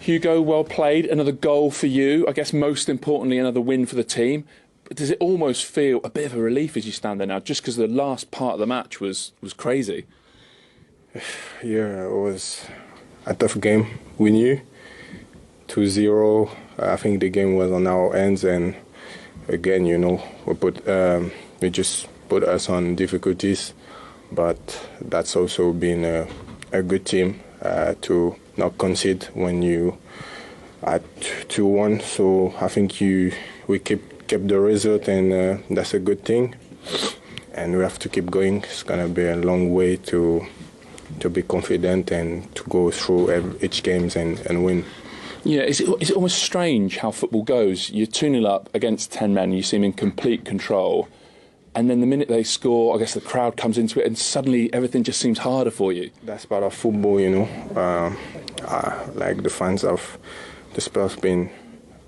Hugo, well played. Another goal for you. I guess most importantly, another win for the team. But does it almost feel a bit of a relief as you stand there now, just because the last part of the match was crazy? Yeah, it was a tough game. We knew 2-0. I think the game was on our ends, and again, you know, we just put us on difficulties. But that's also been a good team to not concede when you at 2-1. So I think we kept the result, and that's a good thing. And we have to keep going. It's gonna be a long way to be confident and to go through each games and win. Yeah, is it almost strange how football goes? You're 2-0 up against 10 men, you seem in complete control, and then the minute they score, I guess the crowd comes into it and suddenly everything just seems harder for you. That's part of football, you know. Like the fans of the Spurs been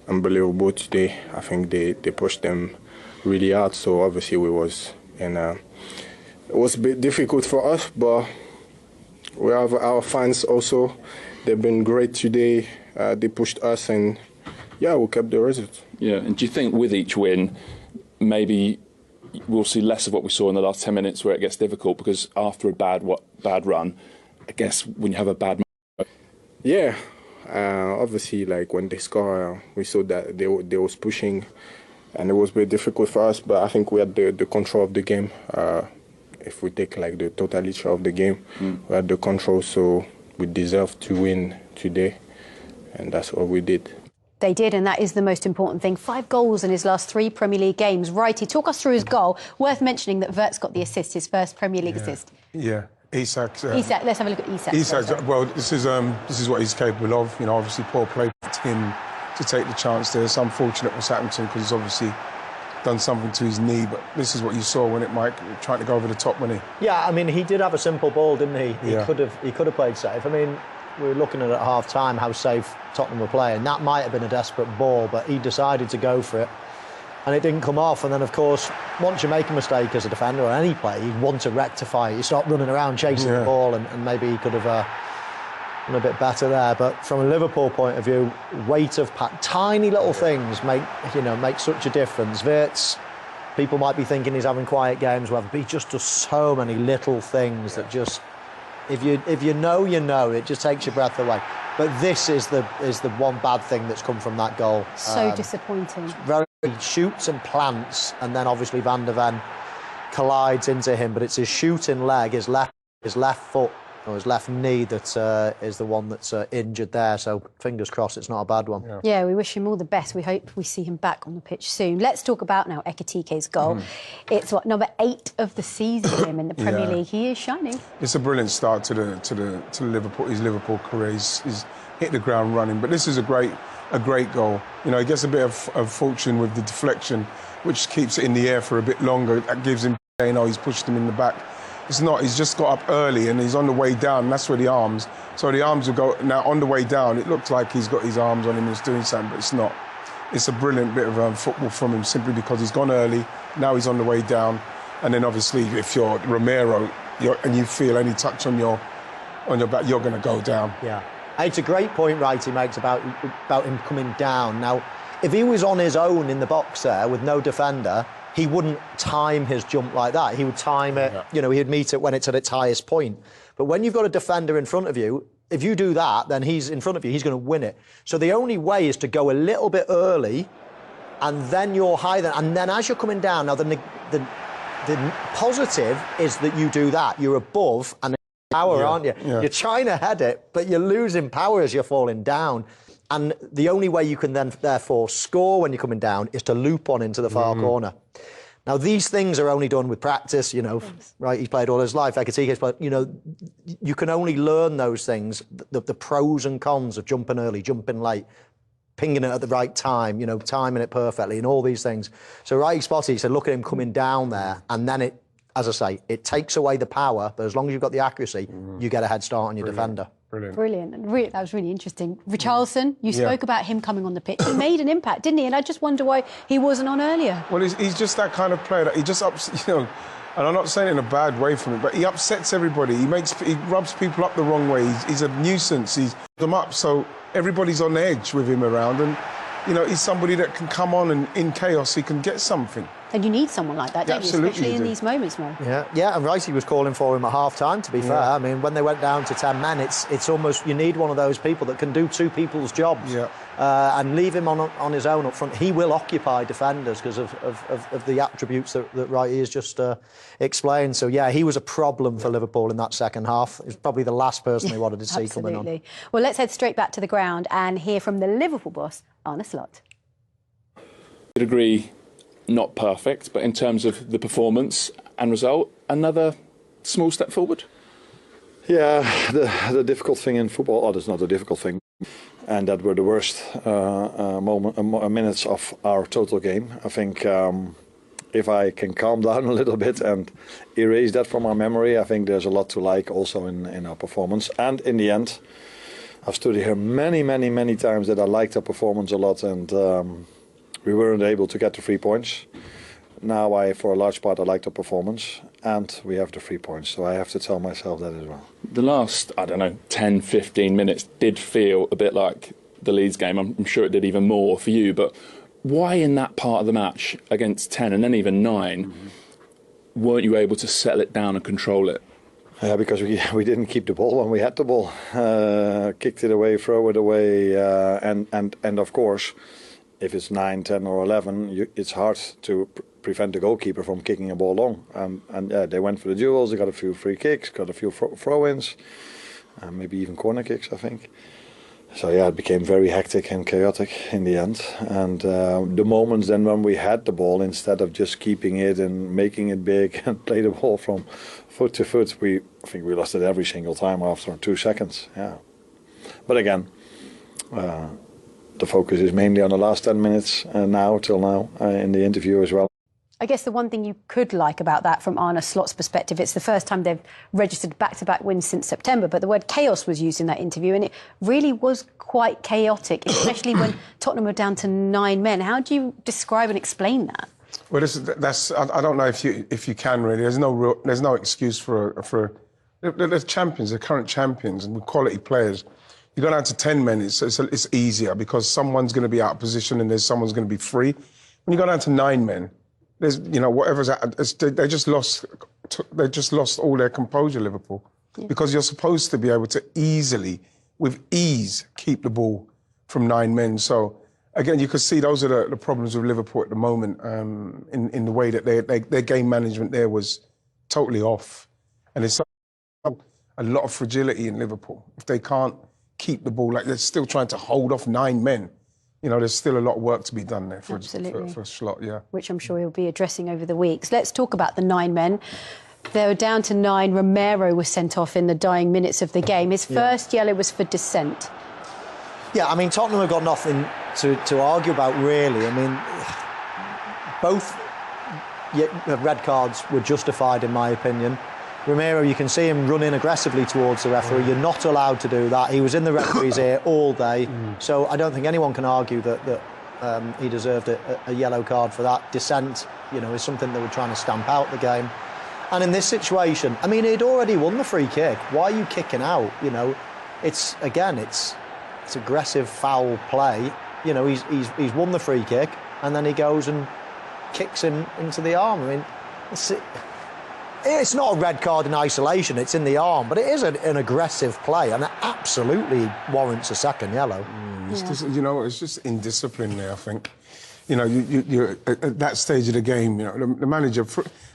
unbelievable today. I think they pushed them really hard, so obviously it was a bit difficult for us, but we have our fans also. They've been great today. They pushed us, and yeah, we kept the result. Yeah, and do you think with each win, maybe we'll see less of what we saw in the last 10 minutes where it gets difficult? Because after a bad run, I guess when you have a bad match. Yeah, obviously, like when they score, we saw that they was pushing, and it was very difficult for us. But I think we had the control of the game. If we take like the totality of the game, we had the control, so we deserve to win today, and that's what we did. They did, and that is the most important thing. 5 goals in his last 3 Premier League games. Righty, talk us through his goal. Worth mentioning that Vert's got the assist, his first Premier League assist. Yeah, Isak. Isak, let's have a look at Isak. Isak, well, this is what he's capable of. You know, obviously poor play for him to take the chance there. It's unfortunate what's happened to him because he's obviously done something to his knee, but this is what you saw when Mike tried to go over the top, when he. Yeah, I mean, he did have a simple ball, didn't he? He Yeah. could have played safe. I mean, we were looking at it at half time how safe Tottenham were playing. That might have been a desperate ball, but he decided to go for it, and it didn't come off. And then, of course, once you make a mistake as a defender or any player, you want to rectify it. You start running around chasing the ball, and maybe he could have done a bit better there. But from a Liverpool point of view, weight of tiny little things make such a difference. Wirtz, people might be thinking he's having quiet games, whatever, but he just does so many little things that just, if you know, it just takes your breath away. But this is the one bad thing that's come from that goal. So disappointing. He shoots and plants, and then obviously Van der Ven collides into him. But it's his shooting leg, his left foot or his left knee that is the one that's injured there. So fingers crossed it's not a bad one. Yeah, we wish him all the best. We hope we see him back on the pitch soon. Let's talk about now Ekitike's goal. It's number 8 of the season for him in the Premier League. He is shining. It's a brilliant start to Liverpool. His Liverpool career. He's hit the ground running. But this is a great goal. You know, he gets a bit of fortune with the deflection, which keeps it in the air for a bit longer. That gives him, he's pushed him in the back. It's not, he's just got up early and he's on the way down. That's where the arms will go. Now, on the way down, it looks like he's got his arms on him and he's doing something, but it's not. It's a brilliant bit of football from him simply because he's gone early. Now he's on the way down. And then, obviously, if you're Romero and you feel any touch on your back, you're going to go down. Yeah. It's a great point, right, he makes about him coming down. Now, if he was on his own in the box there with no defender, he wouldn't time his jump like that. He would time it, he'd meet it when it's at its highest point. But when you've got a defender in front of you, if you do that, then he's in front of you, he's going to win it. So the only way is to go a little bit early, and then you're higher. And then as you're coming down, now the positive is that you do that. You're above and power, aren't you? Yeah. You're trying to head it, but you're losing power as you're falling down. And the only way you can then, therefore, score when you're coming down is to loop on into the far corner. Now, these things are only done with practice, right? He's played all his life. Ekitike's played, you can only learn those things, the pros and cons of jumping early, jumping late, pinging it at the right time, timing it perfectly and all these things. So Righty spotted, he said, look at him coming down there, and then it, as I say, it takes away the power, but as long as you've got the accuracy, you get a head start on your defender. Brilliant. That was really interesting. Richarlison, you spoke about him coming on the pitch. He made an impact, didn't he? And I just wonder why he wasn't on earlier. Well, he's just that kind of player that he just and I'm not saying it in a bad way from it, but he upsets everybody. He rubs people up the wrong way. He's a nuisance. He's them up. So everybody's on edge with him around, and he's somebody that can come on and in chaos he can get something. And you need someone like that, don't you? Especially in these moments, Mo. Yeah, and Ricey was calling for him at half-time, to be fair. I mean, when they went down to 10 men, it's almost, you need one of those people that can do two people's jobs. Yeah. And leave him on his own up front. He will occupy defenders because of the attributes that Ricey has just explained. So, yeah, he was a problem for Liverpool in that second half. He was probably the last person they wanted to see coming on. Well, let's head straight back to the ground and hear from the Liverpool boss, Arne. I'd agree, not perfect, but in terms of the performance and result, another small step forward? Yeah, the difficult thing in football, or that's not a difficult thing, and that were the worst minutes of our total game. I think if I can calm down a little bit and erase that from our memory, I think there's a lot to like also in our performance. And in the end, I've stood here many times that I liked our performance a lot, and we weren't able to get the 3 points. Now, for a large part, I like the performance, and we have the 3 points, so I have to tell myself that as well. The last, 10, 15 minutes did feel a bit like the Leeds game. I'm sure it did even more for you, but why in that part of the match against 10 and then even 9 weren't you able to settle it down and control it? Yeah, because we didn't keep the ball when we had the ball. Kicked it away, throw it away, and of course, if it's 9, 10 or 11, it's hard to prevent the goalkeeper from kicking a ball long. And they went for the duels, they got a few free kicks, got a few throw-ins, maybe even corner kicks, I think. So yeah, it became very hectic and chaotic in the end. And the moments then when we had the ball, instead of just keeping it and making it big and play the ball from foot to foot, I think we lost it every single time after 2 seconds. Yeah, but again, the focus is mainly on the last 10 minutes till now in the interview as well. I guess the one thing you could like about that from Arne Slot's perspective, it's the first time they've registered back-to-back wins since September, but the word chaos was used in that interview, and it really was quite chaotic, especially when Tottenham were down to 9 men. How do you describe and explain that? Well, I don't know if you can really. There's no excuse for they're champions, they're current champions, and with quality players. You go down to 10 men, it's easier because someone's going to be out of position and someone's going to be free. When you go down to 9 men, there's whatever's out, they just lost all their composure, Liverpool, because you're supposed to be able to with ease, keep the ball from 9 men. So again, you could see those are the problems with Liverpool at the moment, in the way that their game management there was totally off, and there's a lot of fragility in Liverpool if they can't keep the ball, like they're still trying to hold off 9 men. There's still a lot of work to be done there for Slot, yeah. Which I'm sure he'll be addressing over the weeks. Let's talk about the 9 men. They were down to 9. Romero was sent off in the dying minutes of the game. His first yellow was for dissent. Yeah, I mean, Tottenham have got nothing to argue about, really. I mean, both red cards were justified, in my opinion. Romero, you can see him running aggressively towards the referee. You're not allowed to do that. He was in the referee's ear all day. So I don't think anyone can argue that he deserved a yellow card for that. Dissent, is something they were trying to stamp out the game. And in this situation, I mean, he'd already won the free kick. Why are you kicking out? It's aggressive foul play. He's won the free kick, and then he goes and kicks him into the arm. I mean, it's not a red card in isolation, it's in the arm, but it is an aggressive play, and it absolutely warrants a second yellow. It's just indiscipline there, I think. You're at that stage of the game, the manager,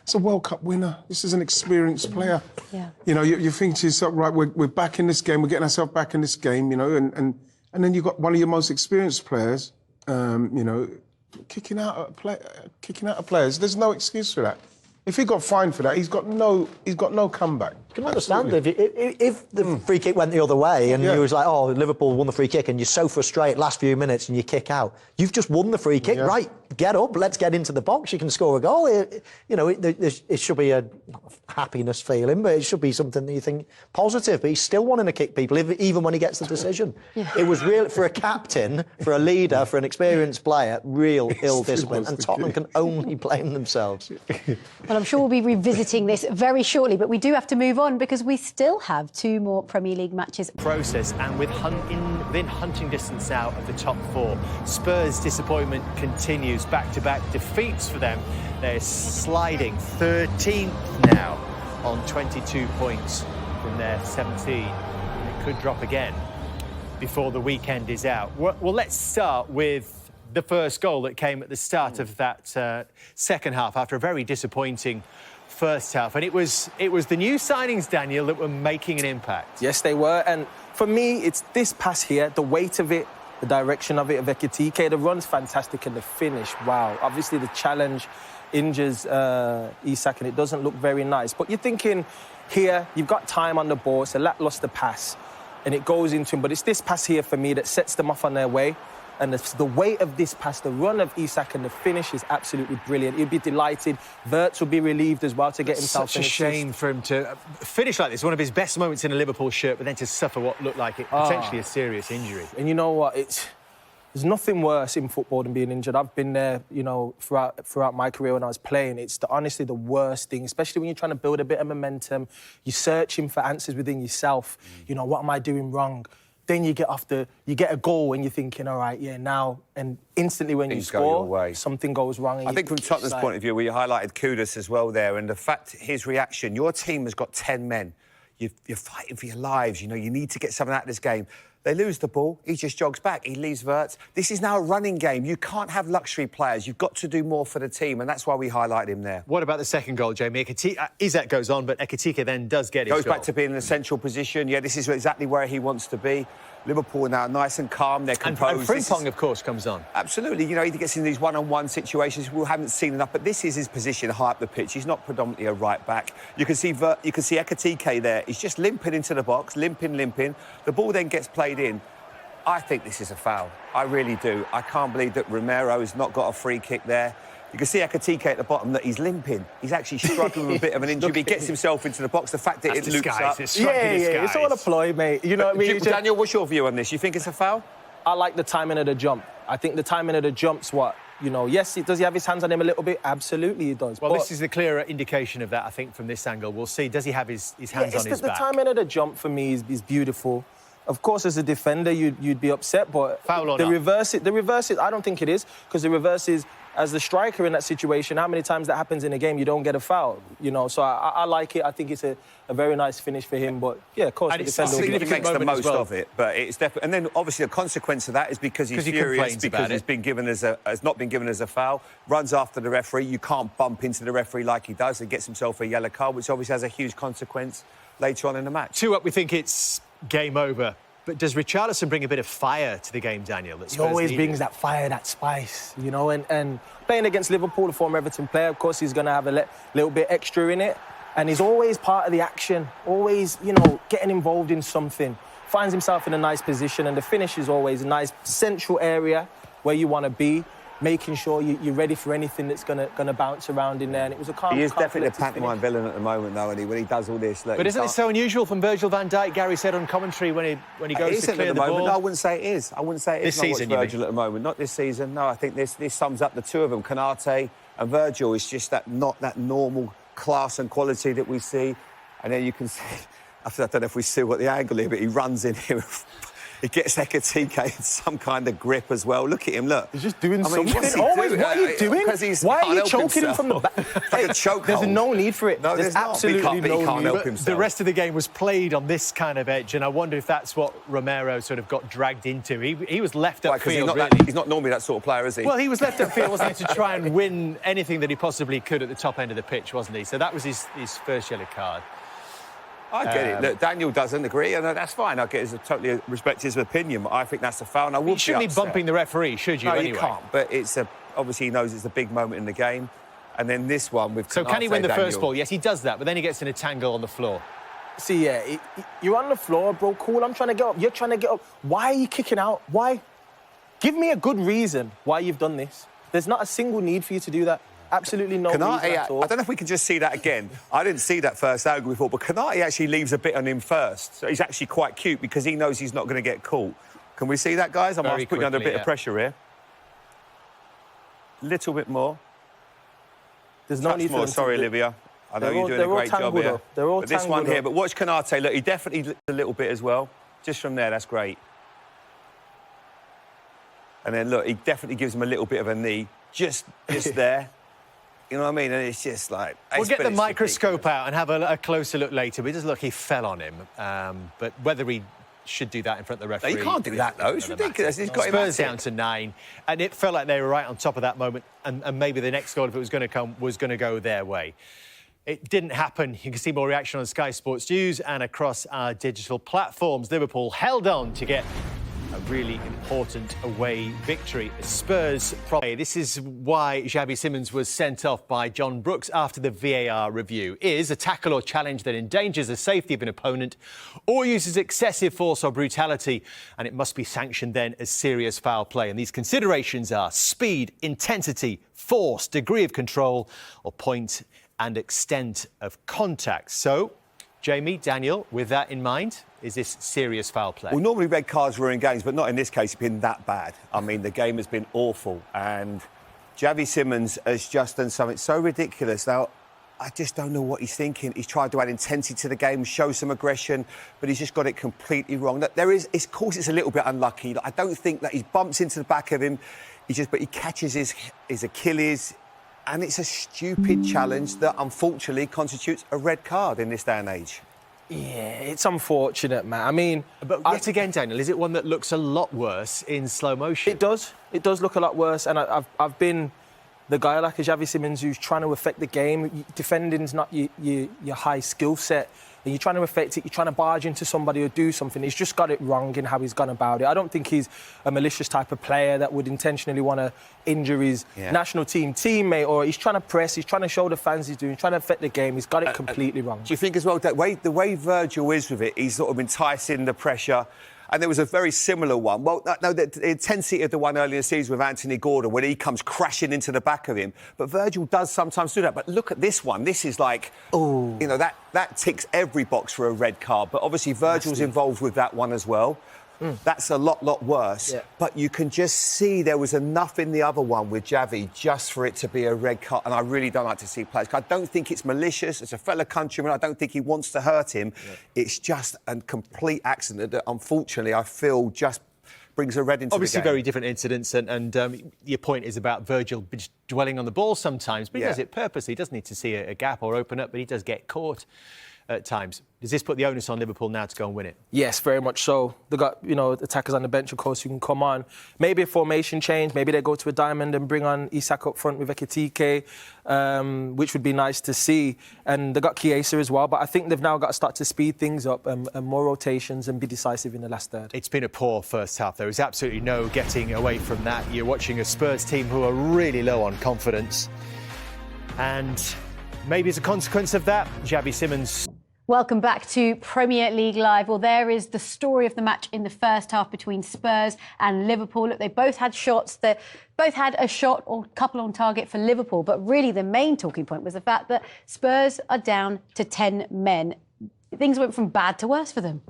it's a World Cup winner, this is an experienced player. Yeah. You think to yourself, right, we're back in this game, we're getting ourselves back in this game, and then you've got one of your most experienced players, kicking out a player. There's no excuse for that. If he got fined for that, he's got no comeback. You can understand if the free kick went the other way and you was like, oh, Liverpool won the free kick, and you're so frustrated last few minutes and you kick out. You've just won the free kick, right? Get up, let's get into the box. You can score a goal. It should be a happiness feeling, but it should be something that you think positive. But he's still wanting to kick people, even when he gets the decision. It was real for a captain, for a leader, for an experienced player, real ill discipline, and Tottenham can only blame themselves. Well, I'm sure we'll be revisiting this very shortly, but we do have to move move on because we still have 2 more Premier League matches. Process, and within hunting distance now of the top 4. Spurs' disappointment continues. Back-to-back defeats for them. They're sliding 13th now on 22 points from their 17. And it could drop again before the weekend is out. Well, let's start with the first goal that came at the start of that second half after a very disappointing first half. And it was the new signings, Daniel, that were making an impact. Yes, they were. And for me, it's this pass here, the weight of it, the direction of it, of Ekitike. The run's fantastic and the finish, wow. Obviously, the challenge injures Isak and it doesn't look very nice. But you're thinking here, you've got time on the ball. It's a lackluster pass and it goes into him. But it's this pass here for me that sets them off on their way. And the weight of this pass, the run of Isak and the finish is absolutely brilliant. He'd be delighted. Wirtz will be relieved as well to get himself Such a shame for him to finish like this. One of his best moments in a Liverpool shirt, but then to suffer what looked like potentially a serious injury. And you know what? There's nothing worse in football than being injured. I've been there, you know, throughout my career when I was playing. It's honestly the worst thing, especially when you're trying to build a bit of momentum. You're searching for answers within yourself. You know, what am I doing wrong? Then you get a goal and you're thinking, all right, yeah, now, and instantly when you score, something goes wrong. I think from Tottenham's point of view, where you highlighted Kudus as well there, and the fact, his reaction, your team has got 10 men. You're fighting for your lives, you know, you need to get something out of this game. They lose the ball, he just jogs back, he leaves Wirtz. This is now a running game. You can't have luxury players. You've got to do more for the team, and that's why we highlighted him there. What about the second goal, Jamie? Isak goes on, but Ekitike then does get his goal. Goes back to being in a central position. Yeah, this is exactly where he wants to be. Liverpool now nice and calm, they're composed. And Frimpong, of course, comes on. Absolutely, you know, he gets in these one-on-one situations. We haven't seen enough, but this is his position high up the pitch. He's not predominantly a right back. You can see Ekitike there. He's just limping into the box, limping. The ball then gets played in. I think this is a foul. I really do. I can't believe that Romero's not got a free kick there. You can see Ekitike at the bottom that he's limping. He's actually struggling with a bit of an injury. He gets himself into the box. The fact that it loops up. It's all a ploy, mate. You know what I mean? Daniel, what's your view on this? You think it's a foul? I like the timing of the jump. I think the timing of the jump's what, you know, yes, does he have his hands on him a little bit? Absolutely, he does. Well, this is the clearer indication of that, I think, from this angle. We'll see. Does he have his hands on his back? The timing of the jump, for me, is beautiful. Of course, as a defender, you'd be upset, but foul or the reverse is, I don't think it is, because the reverse is, as the striker in that situation, how many times that happens in a game, you don't get a foul, you know? So I like it. I think it's a very nice finish for him, but yeah, of course, and the defender he makes the most of it, but it's definitely. And then obviously the consequence of that is because he's furious because it's been given as has not been given as a foul. Runs after the referee. You can't bump into the referee like he does. And gets himself a yellow card, which obviously has a huge consequence later on in the match. 2-up, we think it's game over. But does Richarlison bring a bit of fire to the game, Daniel? He always brings that fire, that spice, you know, and playing against Liverpool, the former Everton player, of course, he's going to have a little bit extra in it. And he's always part of the action, always, you know, getting involved in something. Finds himself in a nice position, and the finish is always a nice central area where you want to be, making sure you're ready for anything that's going to bounce around in there. And it was a calm. He is definitely a pantomime villain at the moment, though, and when he does all this. Look, but isn't it so unusual from Virgil van Dijk? Gary said on commentary when he goes to clear the ball. No, I wouldn't say it is. I wouldn't say it is. This season, Virgil at the moment, not this season. No, I think this sums up the two of them. Konate and Virgil is just not that normal class and quality that we see. And then you can see. I don't know if we see what the angle is, but he runs in here. He gets Ekitike in some kind of grip as well. Look at him, look. He's just doing something. Always, what are you doing? Why are you choking him from the back? Like a chokehold. There's no need for it. No, there's absolutely no need. He can't help himself. The rest of the game was played on this kind of edge, and I wonder if that's what Romero sort of got dragged into. He was left upfield. He's not normally that sort of player, is he? Well, he was left upfield, wasn't he, to try and win anything that he possibly could at the top end of the pitch, wasn't he? So that was his first yellow card. I get it. Look, Daniel doesn't agree, and that's fine. I totally respect his opinion. But I think that's a foul, and I would be shouldn't be bumping the referee, should you? No, anyway? You can't. But obviously he knows it's a big moment in the game, and then this one with. So can he win the first ball? Yes, he does that, but then he gets in a tangle on the floor. See, yeah, you're on the floor, bro. Cool. I'm trying to get up. You're trying to get up. Why are you kicking out? Why? Give me a good reason why you've done this. There's not a single need for you to do that. Absolutely no reason at all. I don't know if we can just see that again. I didn't see that first angle before, but Konate actually leaves a bit on him first. So he's actually quite cute because he knows he's not going to get caught. Can we see that, guys? I might put you under a bit of pressure here. Little bit more. There's no need for more. Sorry, Olivia. I know you're doing a great job here. They're all but this one tangled here, up. but watch Konate. Look, he definitely looked a little bit as well. Just from there, that's great. And then, look, he definitely gives him a little bit of a knee. Just there. You know what I mean? And it's just like... We'll get the microscope out and have a closer look later. But it does look he fell on him. But whether he should do that in front of the referee... No, you can't do that, though. It's ridiculous. He's got him Spurs down to 9. And it felt like they were right on top of that moment. And maybe the next goal, if it was going to come, was going to go their way. It didn't happen. You can see more reaction on Sky Sports News and across our digital platforms. Liverpool held on to get a really important away victory. Spurs probably. This is why Xavi Simons was sent off by John Brooks after the VAR review. Is a tackle or challenge that endangers the safety of an opponent or uses excessive force or brutality, and it must be sanctioned then as serious foul play. And these considerations are speed, intensity, force, degree of control, or point and extent of contact. So, Jamie, Daniel, with that in mind, is this serious foul play? Well, normally red cards ruin games, but not in this case. It's been that bad. I mean, the game has been awful, and Xavi Simons has just done something so ridiculous. Now, I just don't know what he's thinking. He's tried to add intensity to the game, show some aggression, but he's just got it completely wrong. Of course, it's a little bit unlucky. I don't think that he bumps into the back of him. But he catches his Achilles. And it's a stupid challenge that, unfortunately, constitutes a red card in this day and age. Yeah, it's unfortunate, man. I mean... But yet again, Daniel, is it one that looks a lot worse in slow motion? It does. It does look a lot worse. And I've been the guy like a Xavi Simons who's trying to affect the game. Defending's not your high skill set. And you're trying to affect it, you're trying to barge into somebody or do something. He's just got it wrong in how he's gone about it. I don't think he's a malicious type of player that would intentionally want to injure his national team teammate, or he's trying to press, he's trying to show the fans he's doing, trying to affect the game. He's got it completely wrong. Do you think as well that the way Virgil is with it, he's sort of enticing the pressure? And there was a very similar one. Well, no, the intensity of the one earlier in the season with Anthony Gordon, when he comes crashing into the back of him. But Virgil does sometimes do that. But look at this one. This is like, you know, that ticks every box for a red card. But obviously Virgil's involved with that one as well. That's a lot worse. Yeah. But you can just see there was enough in the other one with Xavi just for it to be a red card. And I really don't like to see players. I don't think it's malicious. It's a fellow countryman. I don't think he wants to hurt him. Yeah. It's just a complete accident that, unfortunately, I feel just brings a red into Obviously, the game. very different incidents. And your point is about Virgil just dwelling on the ball sometimes. But he does it purposely. He doesn't need to see a gap or open up, but he does get caught at times. Does this put the onus on Liverpool now to go and win it? Yes, very much so. They've got, attackers on the bench, of course, who can come on. Maybe a formation change. Maybe they go to a diamond and bring on Isak up front with Ekitike, which would be nice to see. And they've got Chiesa as well. But I think they've now got to start to speed things up and more rotations and be decisive in the last third. It's been a poor first half. There is absolutely no getting away from that. You're watching a Spurs team who are really low on confidence. And maybe as a consequence of that, Xavi Simons... Welcome back to Premier League Live. Well, there is the story of the match in the first half between Spurs and Liverpool. Look, they both had shots. They both had a shot or couple on target for Liverpool. But really, the main talking point was the fact that Spurs are down to 10 men. Things went from bad to worse for them.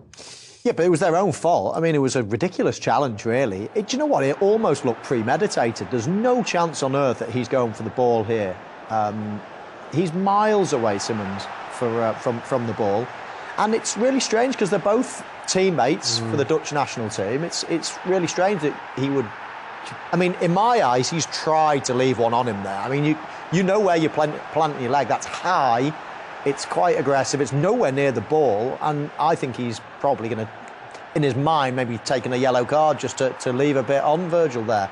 Yeah, but it was their own fault. I mean, it was a ridiculous challenge, really. Do you know what? It almost looked premeditated. There's no chance on earth that he's going for the ball here. He's miles away, Simons, from the ball. And it's really strange because they're both teammates for the Dutch national team. It's really strange that he would... I mean, in my eyes, he's tried to leave one on him there. I mean, you know where you're planting your leg. That's high. It's quite aggressive. It's nowhere near the ball. And I think he's probably going to, in his mind, maybe taking a yellow card just to leave a bit on Virgil there.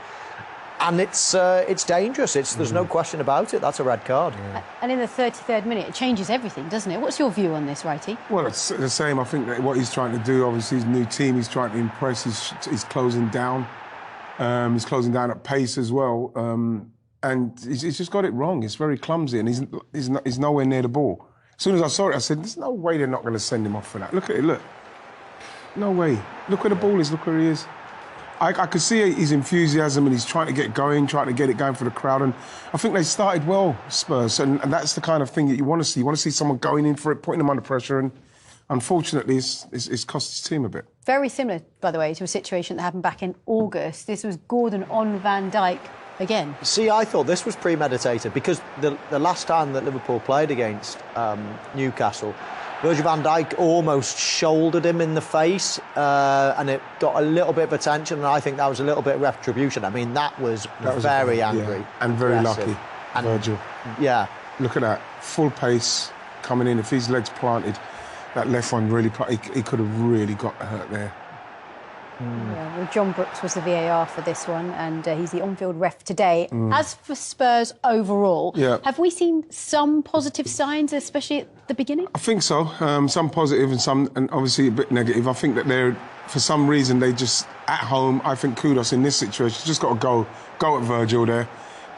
And it's dangerous. There's no question about it. That's a red card. Yeah. And in the 33rd minute, it changes everything, doesn't it? What's your view on this, Righty? Well, it's the same. I think that what he's trying to do, obviously, his new team, he's trying to impress. He's closing down. He's closing down at pace as well. And he's just got it wrong. It's very clumsy, and he's nowhere near the ball. As soon as I saw it, I said, there's no way they're not going to send him off for that. Look at it, look. No way. Look where the ball is, look where he is. I could see his enthusiasm, and he's trying to get going, trying to get it going for the crowd. And I think they started well, Spurs, and that's the kind of thing that you want to see. You want to see someone going in for it, putting them under pressure, and unfortunately, it's cost his team a bit. Very similar, by the way, to a situation that happened back in August. This was Gordon on Van Dijk again. See, I thought this was premeditated because the last time that Liverpool played against Newcastle, Virgil van Dijk almost shouldered him in the face and it got a little bit of attention, and I think that was a little bit of retribution. I mean, that was very angry. Yeah. And very aggressive. lucky, And, Virgil. Yeah. Look at that, full pace coming in. If his legs planted, that left one really, he could have really got hurt there. Yeah, well, John Brooks was the VAR for this one, and he's the on-field ref today. As for Spurs overall, have we seen some positive signs, especially at the beginning? I think so. Some positive and some, and obviously a bit negative. I think that they're, for some reason, they just at home. I think kudos in this situation. Just got to go at Virgil there,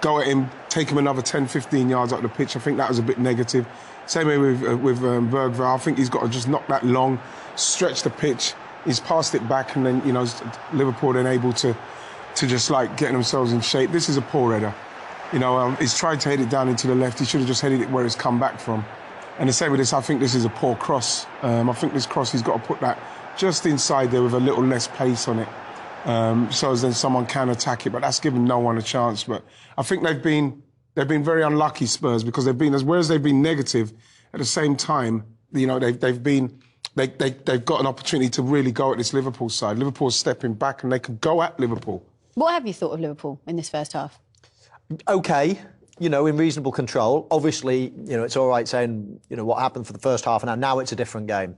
go at him, take him another 10, 15 yards up the pitch. I think that was a bit negative. Same way with Bergvall. I think he's got to just knock that long, stretch the pitch. He's passed it back, and then, you know, Liverpool then able to just like getting themselves in shape. This is a poor header. You know, he's tried to head it down into the left. He should have just headed it where it's come back from. And the same with this, I think this is a poor cross. I think this cross, he's got to put that just inside there with a little less pace on it, so as then someone can attack it. But that's given no one a chance. But I think they've been very unlucky, Spurs, because whereas they've been negative, at the same time, you know, they've got an opportunity to really go at this Liverpool side. Liverpool's stepping back and they can go at Liverpool. What have you thought of Liverpool in this first half? OK, you know, in reasonable control. Obviously, you know, it's all right saying, you know, what happened for the first half and now it's a different game.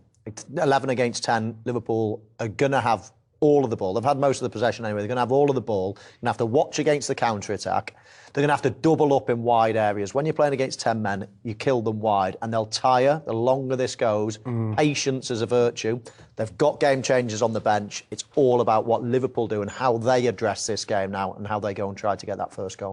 11 against 10, Liverpool are going to have all of the ball. They've had most of the possession anyway. They're going to have all of the ball. You're going to have to watch against the counter-attack. They're going to have to double up in wide areas. When you're playing against 10 men, you kill them wide, and they'll tire the longer this goes. Patience is a virtue. They've got game changers on the bench. It's all about what Liverpool do and how they address this game now and how they go and try to get that first goal.